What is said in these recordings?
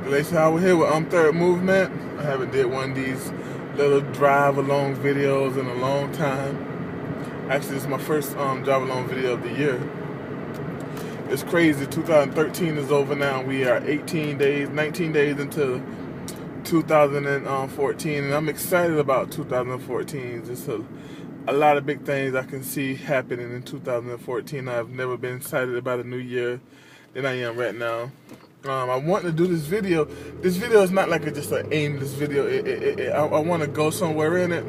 Galatians Howard here with Third Movement. I haven't did one of these little drive-along videos in a long time. Actually, this is my first drive-along video of the year. It's crazy. 2013 is over now. We are 19 days into 2014, and I'm excited about 2014. Just a lot of big things I can see happening in 2014. I've never been excited about a new year than I am right now. I want to do this video. This video is not like just an aimless video. I want to go somewhere in it,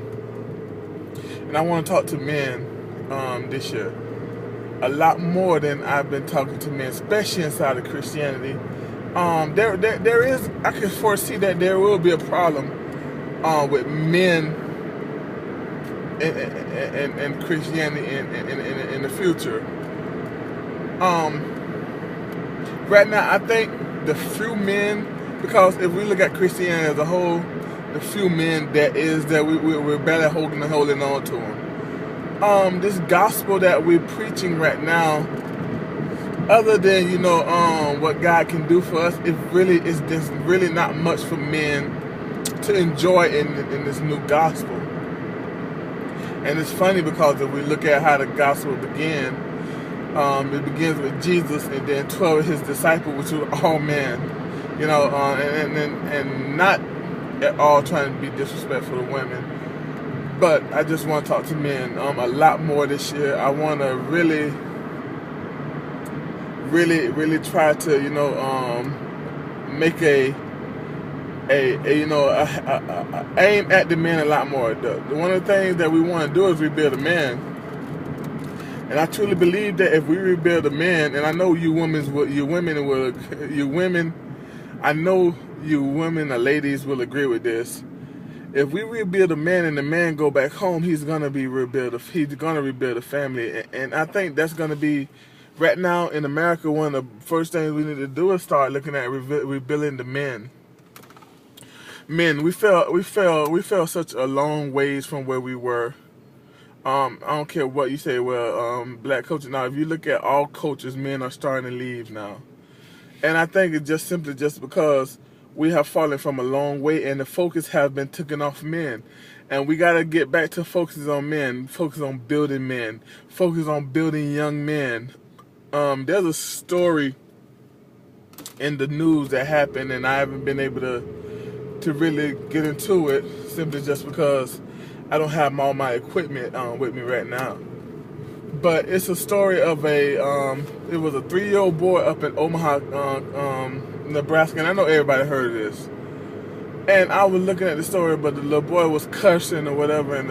and I want to talk to men this year a lot more than I've been talking to men, especially inside of Christianity. There is, I can foresee that there will be a problem with men and Christianity in the future. Right now, I think the few men, because if we look at Christianity as a whole, the few men we're barely holding on to them. This gospel that we're preaching right now, other than what God can do for us, there's really not much for men to enjoy in this new gospel. And it's funny because if we look at how the gospel began, it begins with Jesus and then 12 of his disciples, which were all men, and not at all trying to be disrespectful to women. But I just want to talk to men a lot more this year. I want to really try to make a aim at the men a lot more. One of the things that we want to do is rebuild a man. And I truly believe that if we rebuild a man, and I know you women, I know you women or ladies will agree with this. If we rebuild a man and the man go back home, he's gonna rebuild a family. And I think that's gonna be, right now in America, one of the first things we need to do is start looking at rebuilding the men. Men, we fell such a long ways from where we were. I don't care what you say. Well, black culture. Now, if you look at all cultures, men are starting to leave now, and I think it's just simply because we have fallen from a long way, and the focus has been taken off men, and we got to get back to focusing on men, focus on building men, focus on building young men. There's a story in the news that happened, and I haven't been able to really get into it simply just because I don't have all my equipment with me right now. But it's a story of it was a 3-year-old boy up in Omaha, Nebraska, and I know everybody heard of this. And I was looking at the story, but the little boy was cursing or whatever, and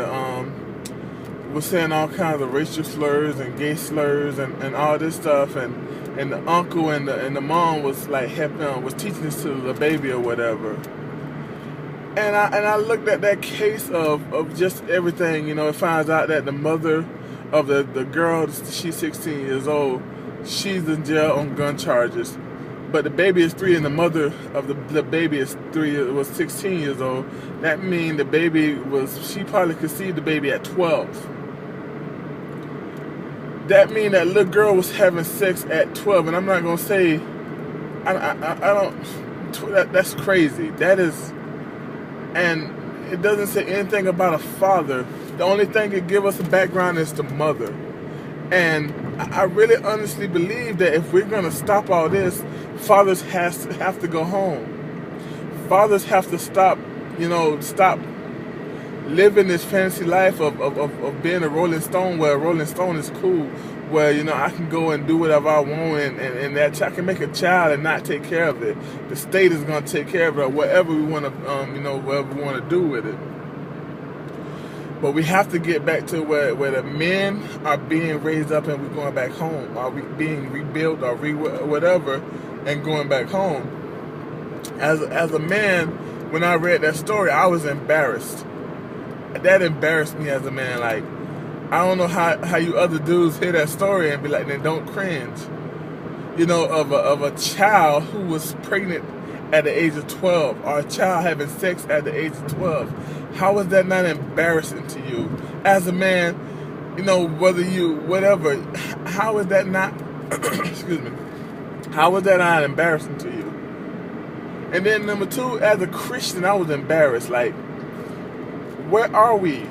was saying all kinds of racial slurs and gay slurs and all this stuff, and the uncle and the mom was like was teaching this to the baby or whatever. And I looked at that case of just everything. It finds out that the mother of the girl, she's 16 years old, she's in jail on gun charges. But the baby is 3 and the mother of the baby was 16 years old. That means the baby she probably conceived the baby at 12. That means that little girl was having sex at 12. And I'm not going to say, that's crazy. That is. And it doesn't say anything about a father. The only thing that give us a background is the mother. And I really honestly believe that if we're going to stop all this, fathers have to go home. Fathers have to stop living this fantasy life of being a Rolling Stone, where a Rolling Stone is cool, where I can go and do whatever I want, and that I can make a child and not take care of it. The state is going to take care of it, whatever we want to whatever we want to do with it. But we have to get back to where the men are being raised up and we're going back home. Are we being rebuilt or whatever and going back home? As a man, when I read that story, I was embarrassed. That embarrassed me as a man. Like, I don't know how you other dudes hear that story and be like, then don't cringe. Of a child who was pregnant at the age of 12, or a child having sex at the age of 12. How is that not embarrassing to you? As a man, whatever, how is that not, excuse me, how is that not embarrassing to you? And then number two, as a Christian, I was embarrassed. Like, where are we?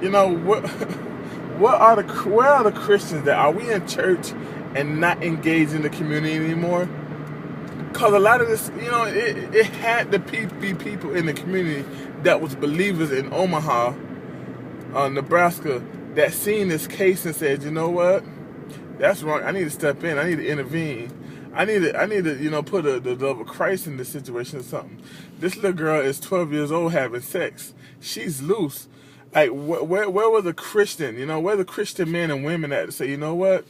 You know, where are the Christians that are we in church and not engaged in the community anymore? Because a lot of this, you know, it had to be people in the community that was believers in Omaha, Nebraska, that seen this case and said, you know what, that's wrong. I need to step in. I need to intervene. I need to, you know, put the love of Christ in this situation or something. This little girl is 12 years old having sex. She's loose. Like, where was the Christian? You know, where the Christian men and women at to say, you know what?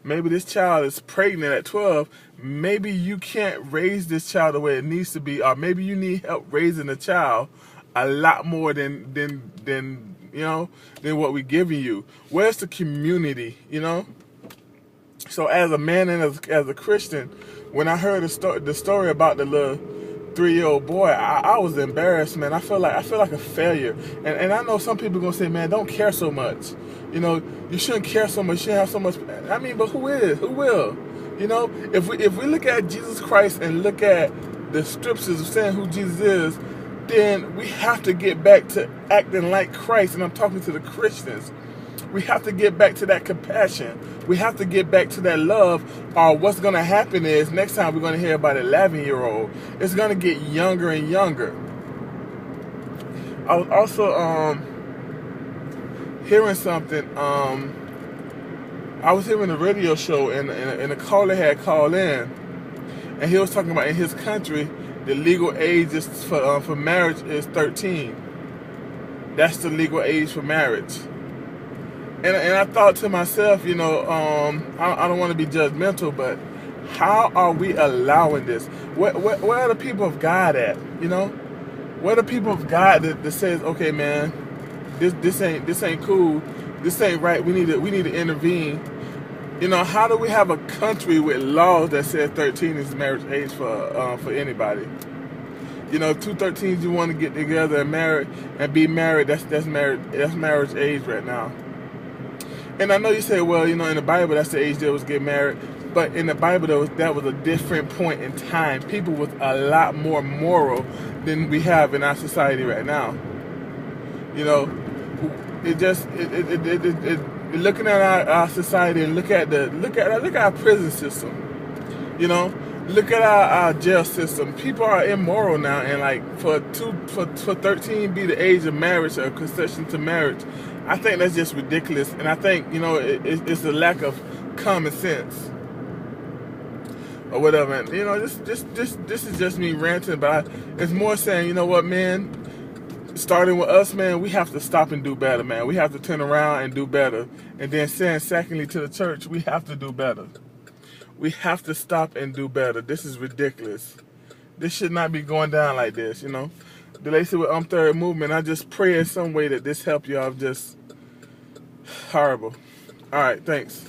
Maybe this child is pregnant at 12. Maybe you can't raise this child the way it needs to be, or maybe you need help raising a child a lot more than you know, than what we're giving you. Where's the community? You know. So as a man and as a Christian, when I heard the story about the little 3-year-old boy, I was embarrassed, man. I feel like a failure. And I know some people are gonna say, man, don't care so much. You know, you shouldn't care so much. You shouldn't have so much. I mean, but who is? Who will? You know, if we look at Jesus Christ and look at the scriptures saying who Jesus is, then we have to get back to acting like Christ. And I'm talking to the Christians. We have to get back to that compassion. We have to get back to that love. Or what's going to happen is next time we're going to hear about an 11-year-old. It's going to get younger and younger. I was also hearing something. I was hearing a radio show, and a caller had called in, and he was talking about in his country the legal age is for marriage is 13. That's the legal age for marriage. And I thought to myself, you know, I don't want to be judgmental, but how are we allowing this? Where are the people of God at? You know, where are the people of God that says, okay, man, this ain't cool, this ain't right. We need to intervene. You know, how do we have a country with laws that says 13 is the marriage age for anybody? You know, 2 13s you want to get together and be married. That's marriage age right now. And I know you say, well, you know, in the Bible that's the age that was get married, but in the Bible that was a different point in time. People was a lot more moral than we have in our society right now. You know, looking at our society and look at our prison system. You know, look at our jail system. People are immoral now, and like for 13 be the age of marriage or concession to marriage, I think that's just ridiculous. And I think, you know, it's a lack of common sense or whatever. And, you know, this is just me ranting, but it's more saying, you know what, man, starting with us, man, we have to stop and do better, man. We have to turn around and do better. And then saying secondly to the church, we have to do better. We have to stop and do better. This is ridiculous. This should not be going down like this, you know. The lady said with Third Movement, I just pray in some way that this help y'all. Just horrible. All right, thanks.